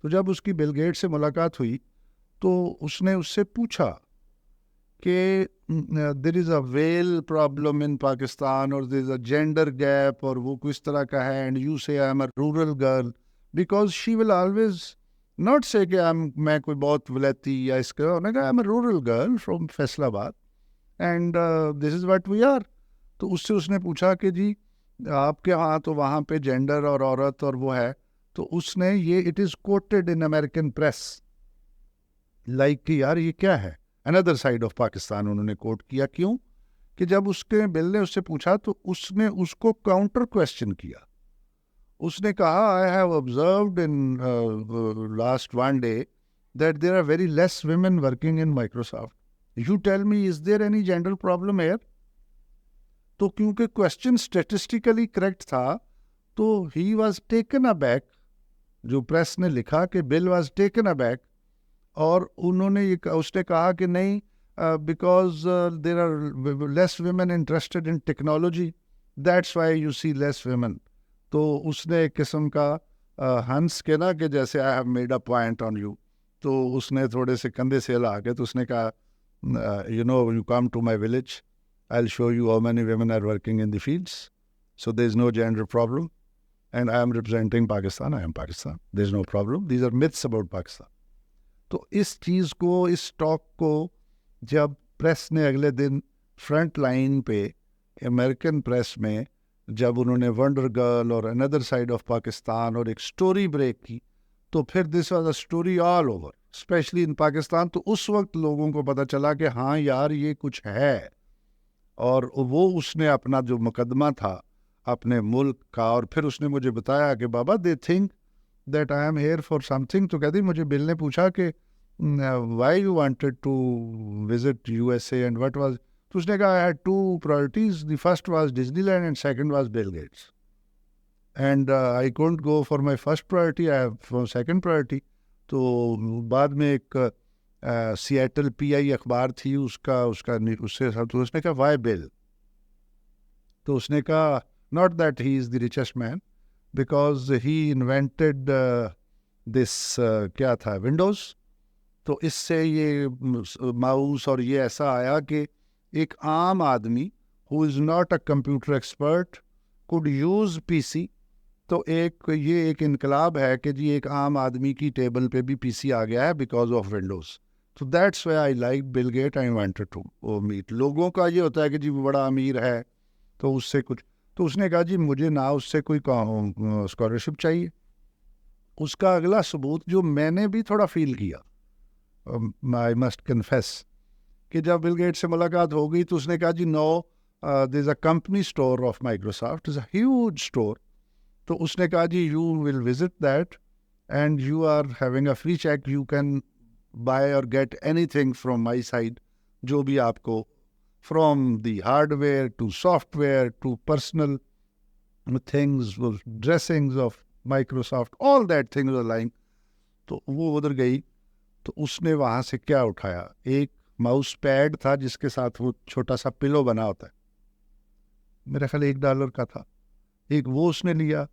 تو جب اس کی بل گیٹ سے ملاقات ہوئی تو اس نے اس سے پوچھا کہ there is a well problem in Pakistan اور there is a gender gap اور وہ کس طرح کا ہے اینڈ یو سے آئی am a rural girl because she will always not سے کہ میں کوئی بہت ولیتی یا اس کا انہوں نے کہا I am a rural girl from Faisalabad and this is what we are. تو اس نے پوچھا کہ جی آپ کے ہاں تو وہاں پہ جینڈر اور عورت اور وہ ہے, تو اس نے یہ it is quoted in American press like کہ یار یہ کیا ہے, اندر سائڈ آف پاکستان انہوں نے کوٹ کیا. کیوں کہ جب اس کے بل نے اس سے پوچھا تو اس نے اس کو کاؤنٹر کوشچن کیا. اس نے کہا I have observed in last one day that there are very less women working in Microsoft. You tell me is there any gender problem here. تو کیونکہ کوشچن اسٹیٹسٹیکلی کریکٹ تھا تو he was taken aback, جو پریس نے لکھا کہ Bill was taken aback, اور انہوں نے اس نے کہا کہ نہیں because there are less women interested in technology that's why you C less women. تو اس نے ایک قسم کا ہنس کے نا کہ جیسے I have made a point on you, تو اس نے تھوڑے سے کندھے سے ہلا کے تو اس نے کہا you know you come to my village I'll show you how many women are working in the fields. So there's no gender problem. And I am representing Pakistan. I am Pakistan. There's no problem. These are myths about Pakistan. تو اس چیز کو, اس talk کو جب press نے اگلے دن front line پہ American press میں جب انہوں نے ونڈر گرل اور اندر سائڈ آف پاکستان اور ایک سٹوری بریک کی, تو پھر this was a story all over especially in Pakistan. تو اس وقت لوگوں کو پتہ چلا کہ ہاں یار یہ کچھ ہے, اور وہ اس نے اپنا جو مقدمہ تھا اپنے ملک کا, اور پھر اس نے مجھے بتایا کہ بابا they think that I am here for something. تو کہتی مجھے بل نے پوچھا کہ why you wanted to visit U S A and what was. تو اس نے کہا I had two priorities, the first was Disneyland and second was Bill Gates and I can't go for my first priority, I have for second priority. تو بعد میں ایک Seattle پی آئی اخبار تھی اس سے تو اس نے کہا وائی بل. تو اس نے کہا not that he is the richest man because he invented this کیا تھا ونڈوز. تو اس سے یہ ماؤس اور یہ ایسا آیا کہ ایک عام آدمی who is not a computer expert could use P C. تو یہ ایک انقلاب ہے کہ جی ایک عام آدمی کی ٹیبل پہ بھی پی سی آ گیا ہے بیکاز آف ونڈوز. تو that's why I like Bill Gate, I wanted to meet. لوگوں کا یہ ہوتا ہے کہ جی وہ بڑا امیر ہے تو اس سے کچھ, تو اس نے کہا جی مجھے نہ اس سے کوئی اسکالرشپ چاہیے. اس کا اگلا ثبوت جو میں نے بھی تھوڑا فیل کیا, آئی مسٹ کنفیس, کہ جب بل گیٹ سے ملاقات ہو گئی تو اس نے کہا جی no there is a company store of Microsoft, is a huge store. تو اس نے کہا جی you will visit that and you are having a free check, you can buy or get anything from my side, جو بھی آپ کو from the hardware to software to personal things, dressings of Microsoft, all that things are lying. تو وہ ادھر گئی تو اس نے وہاں سے کیا اٹھایا, ایک ماؤس پیڈ تھا جس کے ساتھ وہ چھوٹا سا پلو بنا ہوتا ہے, میرا خیال $1 کا تھا, ایک وہ اس نے لیا.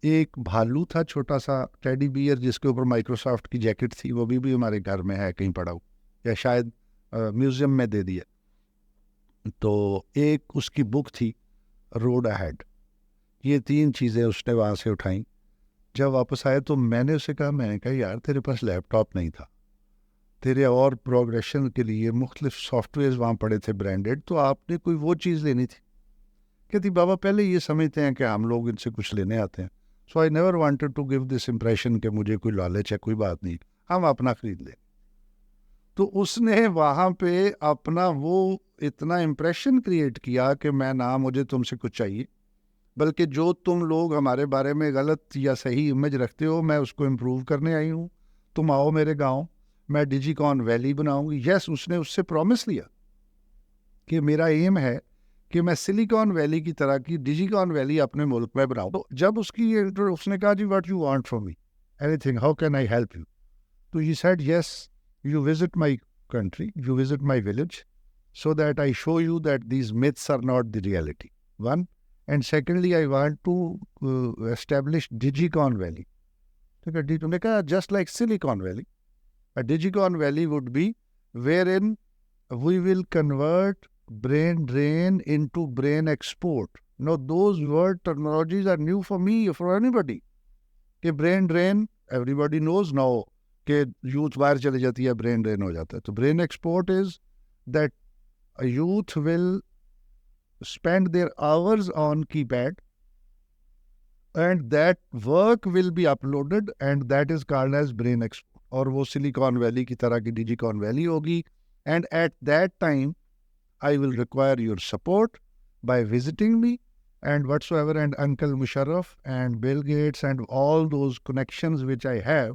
ایک بھالو تھا چھوٹا سا ٹیڈی بیئر جس کے اوپر مائکروسافٹ کی جیکٹ تھی, وہ بھی ہمارے گھر میں ہے کہیں پڑا ہو یا شاید میوزیم میں دے دیا. تو ایک اس کی بک تھی روڈ اہیڈ. یہ 3 چیزیں اس نے وہاں سے اٹھائیں. جب واپس آئے تو میں نے اسے کہا یار تیرے پاس لیپ ٹاپ نہیں تھا, تیرے اور پروگریشن کے لیے مختلف سافٹ ویئرز وہاں پڑے تھے برانڈیڈ, تو آپ نے کوئی وہ چیز لینی تھی. کہتی بابا پہلے یہ سمجھتے ہیں کہ ہم لوگ ان سے کچھ لینے آتے ہیں, so I never wanted to give this impression کہ مجھے کوئی لالچ ہے, کوئی بات نہیں, ہم اپنا خرید لیں. تو اس نے وہاں پہ اپنا وہ اتنا امپریشن کریٹ کیا کہ میں نہ مجھے تم سے کچھ چاہیے, بلکہ جو تم لوگ ہمارے بارے میں غلط یا صحیح امیج رکھتے ہو میں اس کو امپروو کرنے آئی ہوں, تم آؤ میرے گاؤں, میں ڈیجی کون ویلی بناؤں گی. یس, اس نے اس سے پرومس لیا کہ میرا ایم ہے کہ میں سلیکان ویلی کی طرح کی ڈیجی کان ویلی اپنے ملک میں بناؤں. تو جب اس نے کہا جی what you want from me, anything, how can I help you. تو he said yes you visit my country, you visit my village so that I show you that these myths are not the reality. One, and secondly, I want to establish Digicon Valley. ٹھیک ہے. انہوں نے کہا just like Silicon Valley, Digicon Valley would be wherein we will convert brain drain into brain export. Now, those word terminologies are new for me, for anybody. کہ brain drain, everybody knows now کہ youth باہر چلی جاتی ہے, brain drain ہو جاتا ہے. تو brain export is that a youth will spend their hours on keypad and that work will be uploaded and that is called as brain export. اور وہ سلیکان ویلی کی طرح کی ڈیجیکان ویلی ہوگی. And at that time, I will require your support by visiting me and whatsoever, and Uncle Musharraf and Bill Gates and all those connections which I have,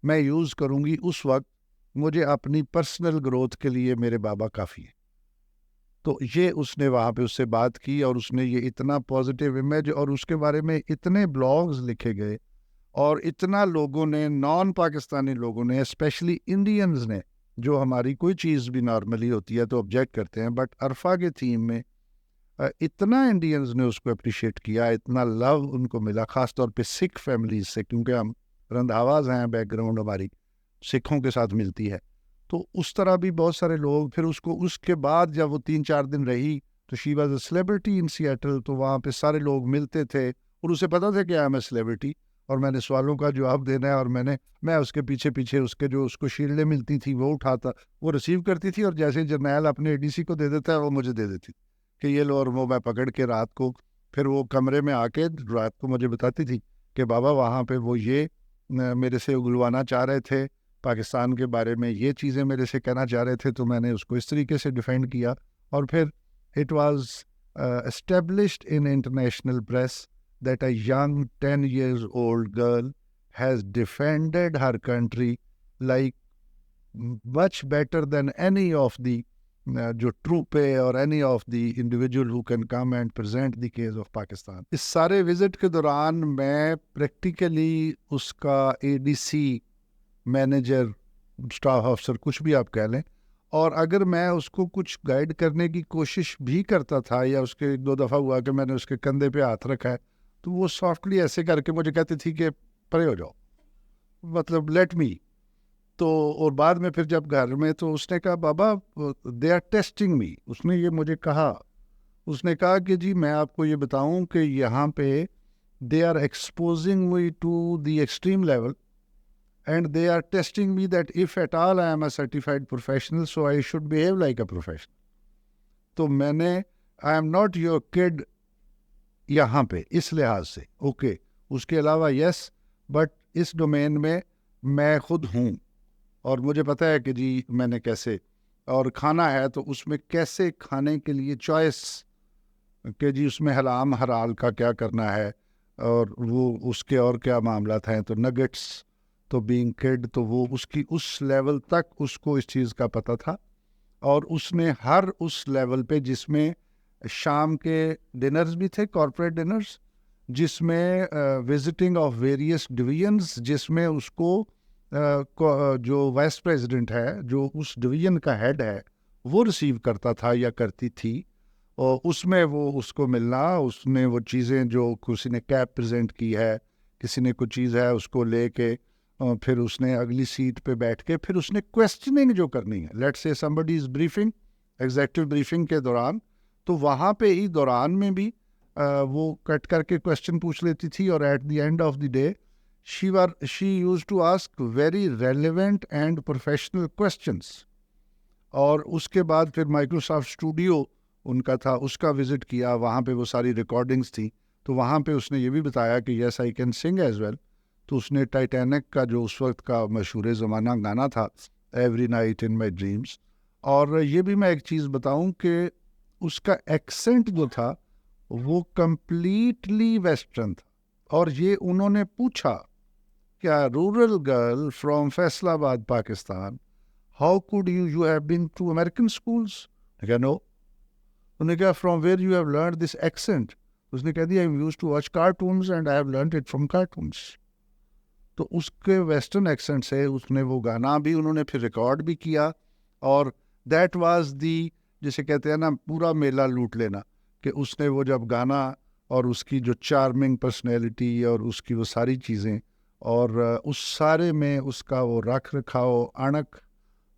میں use کروں گی اس وقت. مجھے اپنی پرسنل گروتھ کے لیے میرے بابا کافی ہے. تو یہ اس نے وہاں پہ اس سے بات کی اور اس نے یہ اتنا پازیٹیو امیج اور اس کے بارے میں اتنے بلاگز لکھے گئے اور اتنا لوگوں نے, نان پاکستانی لوگوں نے, اسپیشلی انڈینز نے, جو ہماری کوئی چیز بھی نارملی ہوتی ہے تو آبجیکٹ کرتے ہیں, بٹ عرفہ کے تھیم میں اتنا انڈینز نے اس کو اپریشیٹ کیا, اتنا لو ان کو ملا, خاص طور پہ سکھ فیملیز سے, کیونکہ ہم رندھاواز ہیں, بیک گراؤنڈ ہماری سکھوں کے ساتھ ملتی ہے. تو اس طرح بھی بہت سارے لوگ. پھر اس کو اس کے بعد جب وہ 3-4 دن رہی تو شی was a celebrity in settle, تو وہاں پہ سارے لوگ ملتے تھے اور اسے پتا تھا کہ آئی ایم اے سیلیبریٹی اور میں نے سوالوں کا جواب دینا ہے, اور میں اس کے پیچھے اس کے جو اس کو شیلڈیں ملتی تھی وہ اٹھاتا, وہ ریسیو کرتی تھی, اور جیسے جرنیل اپنے اے ڈی سی کو دے دیتا ہے وہ مجھے دے دیتی کہ یہ لو, اور وہ میں پکڑ کے رات کو پھر وہ کمرے میں آ کے رات کو مجھے بتاتی تھی کہ بابا وہاں پہ وہ یہ میرے سے اگلوانا چاہ رہے تھے, پاکستان کے بارے میں یہ چیزیں میرے سے کہنا چاہ رہے تھے, تو میں نے اس کو اس طریقے سے ڈیفینڈ کیا. اور پھر it was established in international press that a young 10 years old girl has defended her country like much better than any of the جو troops or any of the individual who can come and present the case of Pakistan. اس سارے visit کے دوران میں practically اس کا اے D C, manager, staff افسر, کچھ بھی آپ کہہ لیں, اور اگر میں اس کو کچھ گائیڈ کرنے کی کوشش بھی کرتا تھا یا اس کے 1-2 دفعہ ہوا کہ میں نے اس کے کندھے پہ ہاتھ رکھا ہے تو وہ سافٹلی ایسے کر کے مجھے کہتی تھی کہ پرے ہو جاؤ, مطلب لیٹ می. تو اور بعد میں پھر جب گھر میں تو اس نے کہا بابا دے آر ٹیسٹنگ می, اس نے یہ مجھے کہا, اس نے کہا کہ جی میں آپ کو یہ بتاؤں کہ یہاں پہ they are exposing me to the extreme level and they are testing me that if at all I am a certified professional so I should behave like a professional. تو میں نے I am not your kid یہاں پہ اس لحاظ سے, okay. اس کے علاوہ یس, but us domain میں میں خود ہوں اور مجھے پتہ ہے کہ جی میں نے کیسے, اور کھانا ہے تو اس میں کیسے کھانے کے لیے چوائس, کہ جی اس میں حرام حلال کا کیا کرنا ہے, اور وہ اس کے اور کیا معاملات ہیں. تو نگٹس تو بینگ کڈ, تو وہ اس کی اس لیول تک اس کو اس چیز کا پتہ تھا, اور اس نے ہر اس لیول پہ جس میں شام کے ڈنرز بھی تھے, کارپوریٹ ڈنرز, جس میں وزٹنگ آف ویریس ڈویژنز, جس میں اس کو جو وائس پریزیڈنٹ ہے, جو اس ڈویژن کا ہیڈ ہے, وہ ریسیو کرتا تھا یا کرتی تھی, اور اس میں وہ اس کو ملنا, اس نے وہ چیزیں جو کسی نے کیپ پریزنٹ کی ہے, کسی نے کوئی چیز ہے اس کو لے کے پھر اس نے اگلی سیٹ پہ بیٹھ کے پھر اس نے کویسچننگ جو کرنی ہے, let's say somebody is briefing, executive briefing کے دوران, تو وہاں پہ ہی دوران میں بھی وہ کٹ کر کے کویسچن پوچھ لیتی تھی, اور at the end of the day she use to ask very relevant and professional questions. اور اس کے بعد پھر مائکروسافٹ اسٹوڈیو ان کا تھا, اس کا وزٹ کیا, وہاں پہ وہ ساری ریکارڈنگس تھیں, تو وہاں پہ اس نے یہ بھی بتایا کہ yes I can sing as well. تو اس نے ٹائٹینک کا جو اس وقت کا مشہور زمانہ گانا تھا, ایوری نائٹ ان مائی ڈریمس, اور یہ بھی میں ایک چیز بتاؤں کہ اس کا ایکسنٹ جو تھا وہ کمپلیٹلی ویسٹرن تھا. اور یہ انہوں نے پوچھا کیا rural girl from Faisalabad Pakistan, how could you have been to American schools, no. انہوں نے کہا from where you have learn this accent, اس نے کہہ دیا I use to watch cartoons and I have learned it from cartoons. تو اس کے ویسٹرن ایکسنٹ سے اس نے وہ گانا بھی انہوں نے پھر ریکارڈ بھی کیا, اور دیٹ واز دی, جسے کہتے ہیں نا پورا میلہ لوٹ لینا, کہ اس نے وہ جب گانا اور اس کی جو چارمنگ پرسنالٹی اور اس کی وہ ساری چیزیں, اور اس سارے میں اس کا وہ رکھ رکھاؤ اڑک،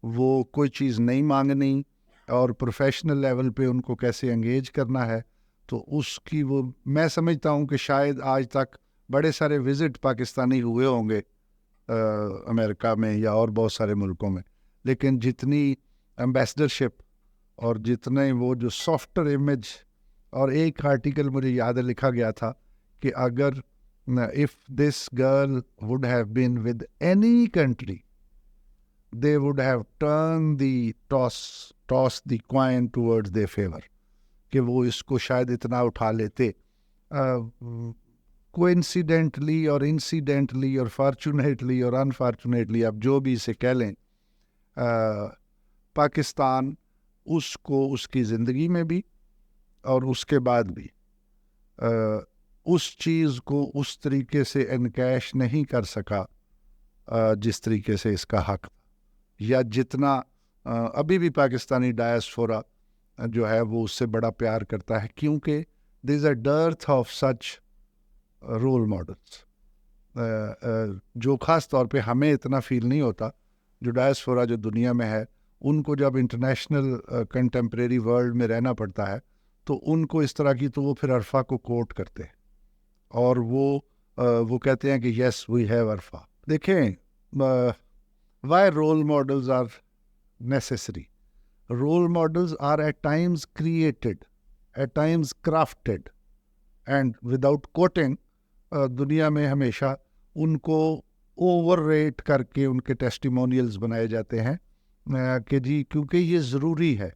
وہ کوئی چیز نہیں مانگنی، اور پروفیشنل لیول پہ ان کو کیسے انگیج کرنا ہے، تو اس کی وہ میں سمجھتا ہوں کہ شاید آج تک بڑے سارے وزٹ پاکستانی ہوئے ہوں گے امریکہ میں یا اور بہت سارے ملکوں میں، لیکن جتنی ایمبیسڈرشپ اور جتنے وہ جو سافٹر امیج، اور ایک آرٹیکل مجھے یاد ہے لکھا گیا تھا کہ اگر if this girl would have been with any country, they would have turned the toss the coin towards their favor، کہ وہ اس کو شاید اتنا اٹھا لیتے، کوئنسیڈنٹلی اور انسیڈنٹلی اور فارچونیٹلی اور انفارچونیٹلی، آپ جو بھی اسے کہہ لیں، پاکستان اس کو اس کی زندگی میں بھی اور اس کے بعد بھی اس چیز کو اس طریقے سے انکیش نہیں کر سکا جس طریقے سے اس کا حق، یا جتنا ابھی بھی پاکستانی ڈائسپورا جو ہے وہ اس سے بڑا پیار کرتا ہے، کیونکہ there is a dearth of such role models, جو خاص طور پہ ہمیں اتنا فیل نہیں ہوتا، جو ڈائسپورا جو دنیا میں ہے، ان کو جب انٹرنیشنل کنٹمپریری ورلڈ میں رہنا پڑتا ہے تو ان کو اس طرح کی، تو وہ پھر عرفہ کو کوٹ کرتے ہیں اور وہ کہتے ہیں کہ یس وی ہیو عرفہ. دیکھیں why role models are necessary. Role models are at times created, at times crafted, and without quoting دنیا میں ہمیشہ ان کو اوور ریٹ کر کے ان کے ٹیسٹیمونیلز بنائے جاتے ہیں کہ جی کیونکہ یہ ضروری ہے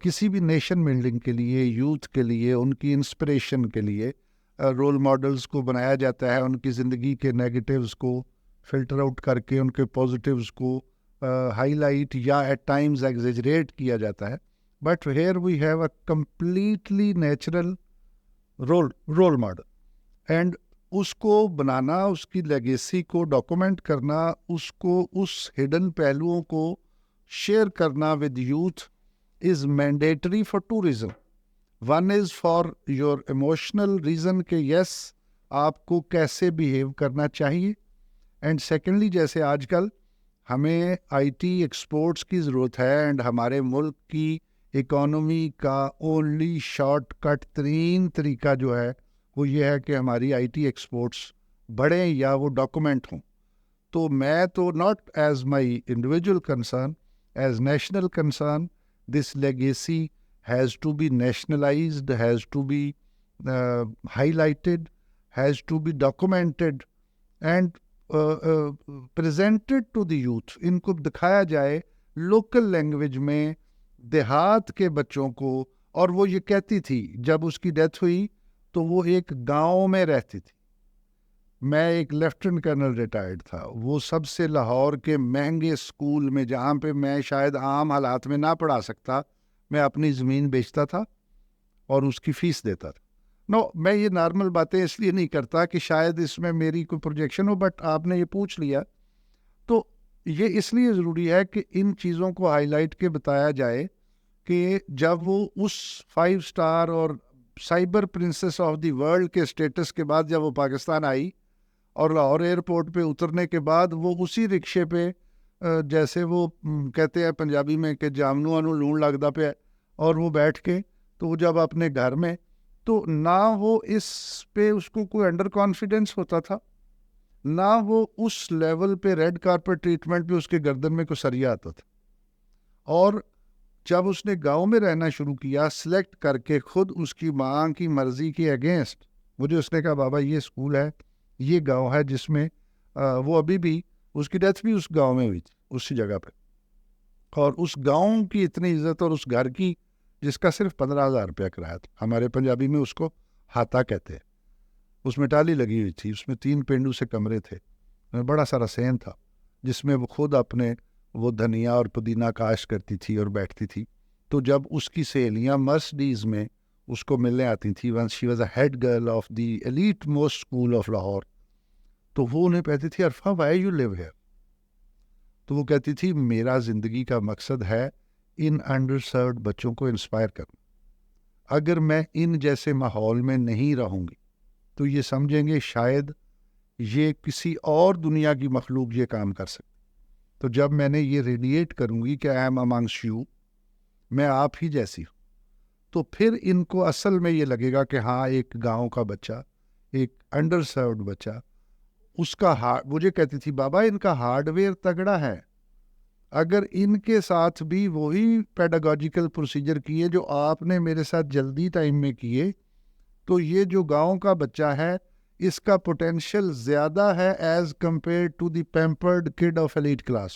کسی بھی نیشن بلڈنگ کے لیے، یوتھ کے لیے، ان کی انسپریشن کے لیے رول ماڈلز کو بنایا جاتا ہے، ان کی زندگی کے نیگیٹیوز کو فلٹر آؤٹ کر کے ان کے پازیٹیوز کو ہائی لائٹ یا ایٹ ٹائمز ایگزیجریٹ کیا جاتا ہے. But here we have a completely natural role model, and اس کو بنانا، اس کی لیگیسی کو ڈاکومنٹ کرنا، اس کو اس ہڈن پہلوؤں کو شیئر کرنا with youth is mandatory for two reason. One is for your emotional reason کہ یس آپ کو کیسے بیہیو کرنا چاہیے، اینڈ سیکنڈلی جیسے آج کل ہمیں آئی ٹی ایکسپورٹس کی ضرورت ہے، اینڈ ہمارے ملک کی اکانومی کا اونلی شارٹ کٹ ترین طریقہ جو ہے وہ یہ ہے کہ ہماری آئی ٹی ایکسپورٹس بڑھیں یا وہ ڈاکومنٹ ہوں. تو میں تو not as my individual concern, as national concern, this legacy has to be nationalized, has to be highlighted, has to be documented and presented to the youth. ان کو دکھایا جائے لوکل لینگویج میں دیہات کے بچوں کو. اور وہ یہ کہتی تھی جب اس کی ڈیتھ ہوئی تو وہ ایک گاؤں میں رہتی تھی. میں ایک لیفٹیننٹ کرنل ریٹائرڈ تھا، وہ سب سے لاہور کے مہنگے اسکول میں جہاں پہ میں شاید عام حالات میں نہ پڑھا سکتا، میں اپنی زمین بیچتا تھا اور اس کی فیس دیتا تھا. میں یہ نارمل باتیں اس لیے نہیں کرتا کہ شاید اس میں میری کوئی پروجیکشن ہو، بٹ آپ نے یہ پوچھ لیا تو یہ اس لیے ضروری ہے کہ ان چیزوں کو ہائی لائٹ کے بتایا جائے کہ جب وہ اس 5 اسٹار اور cyber princess of the world کے اسٹیٹس کے بعد جب وہ پاکستان آئی اور لاہور ایئرپورٹ پہ اترنے کے بعد وہ اسی رکشے پہ جیسے وہ کہتے ہیں پنجابی میں کہ جامنو انو لون لگتا پہ، اور وہ بیٹھ کے تو وہ جب اپنے گھر میں، تو نہ وہ اس پہ اس کو کوئی انڈر کانفیڈنس ہوتا تھا، نہ وہ اس لیول پہ ریڈ کارپٹ ٹریٹمنٹ پہ اس کے گردن میں کوئی سریا آتا تھا. اور جب اس نے گاؤں میں رہنا شروع کیا سلیکٹ کر کے خود اس کی ماں کی مرضی کے اگینسٹ، مجھے اس نے کہا بابا یہ اسکول ہے، یہ گاؤں ہے جس میں وہ ابھی بھی اس کی ڈیتھ بھی اس گاؤں میں ہوئی تھی اسی جگہ پہ، اور اس گاؤں کی اتنی عزت اور اس گھر کی جس کا صرف 15,000 روپیہ کرایہ تھا. ہمارے پنجابی میں اس کو ہاتھا کہتے ہیں. اس میں ٹالی لگی ہوئی تھی، اس میں 3 پینڈو سے کمرے تھے، بڑا سارا سین تھا جس میں وہ خود اپنے وہ دھنیا اور پودینہ کاشت کرتی تھی اور بیٹھتی تھی. تو جب اس کی سہیلیاں مرسڈیز میں اس کو ملنے آتی تھی، when she was a head girl of the elite most school of Lahore, تو وہ انہیں کہتی تھی عرفہ وائی یو لیو ہیئر. تو وہ کہتی تھی میرا زندگی کا مقصد ہے ان انڈر سروڈ بچوں کو انسپائر کرنا. اگر میں ان جیسے ماحول میں نہیں رہوں گی تو یہ سمجھیں گے شاید یہ کسی اور دنیا کی مخلوق یہ کام کر سکتی. تو جب میں نے یہ ریڈیٹ کروں گی کہ آئی ایم امانگس یو، میں آپ ہی جیسی ہوں، تو پھر ان کو اصل میں یہ لگے گا کہ ہاں ایک گاؤں کا بچہ، ایک انڈر سروڈ بچہ، اس کا مجھے کہتی تھی بابا ان کا ہارڈ ویئر تگڑا ہے، اگر ان کے ساتھ بھی وہی پیڈاگوجیکل پروسیجر کیے جو آپ نے میرے ساتھ جلدی ٹائم میں کیے، تو یہ جو گاؤں کا بچہ ہے اس کا پوٹینشیل زیادہ ہے as compare to the pampered kid of elite class.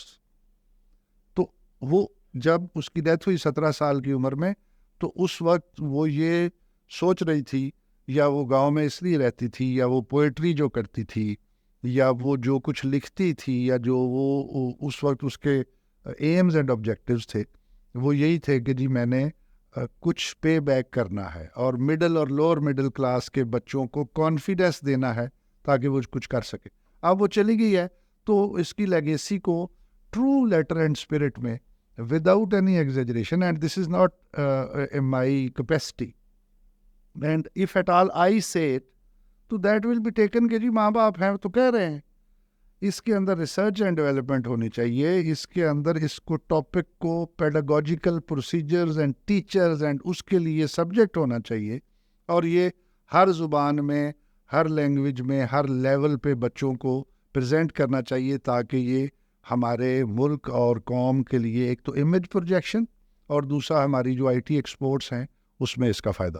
تو وہ جب اس کی ڈیتھ ہوئی 17 سال کی عمر میں، تو اس وقت وہ یہ سوچ رہی تھی، یا وہ گاؤں میں اس لیے رہتی تھی، یا وہ پوئٹری جو کرتی تھی، یا وہ جو کچھ لکھتی تھی، یا جو وہ اس وقت اس کے ایمز اینڈ آبجیکٹیوز تھے، وہ یہی تھے کہ جی میں نے کچھ پے بیک کرنا ہے اور مڈل اور لوور مڈل کلاس کے بچوں کو کانفیڈنس دینا ہے تاکہ وہ کچھ کر سکے. اب وہ چلی گئی ہے، تو اس کی لیگیسی کو ٹرو لیٹر اینڈ اسپرٹ میں without any exaggeration, and this is not my capacity, and if at all I say it تو دیٹ ول بی ٹیکن کہ جی ماں باپ ہیں تو کہہ رہے ہیں. اس کے اندر ریسرچ اینڈ ڈیولپمنٹ ہونی چاہیے، اس کے اندر اس کو ٹاپک کو پیڈاگوجیکل پروسیجرز اینڈ ٹیچرز اینڈ اس کے لیے سبجیکٹ ہونا چاہیے، اور یہ ہر زبان میں، ہر لینگویج میں، ہر لیول پہ بچوں کو پریزنٹ کرنا چاہیے، تاکہ یہ ہمارے ملک اور قوم کے لیے ایک تو امیج پروجیکشن، اور دوسرا ہماری جو آئی ٹی ایکسپورٹس ہیں اس میں اس کا فائدہ.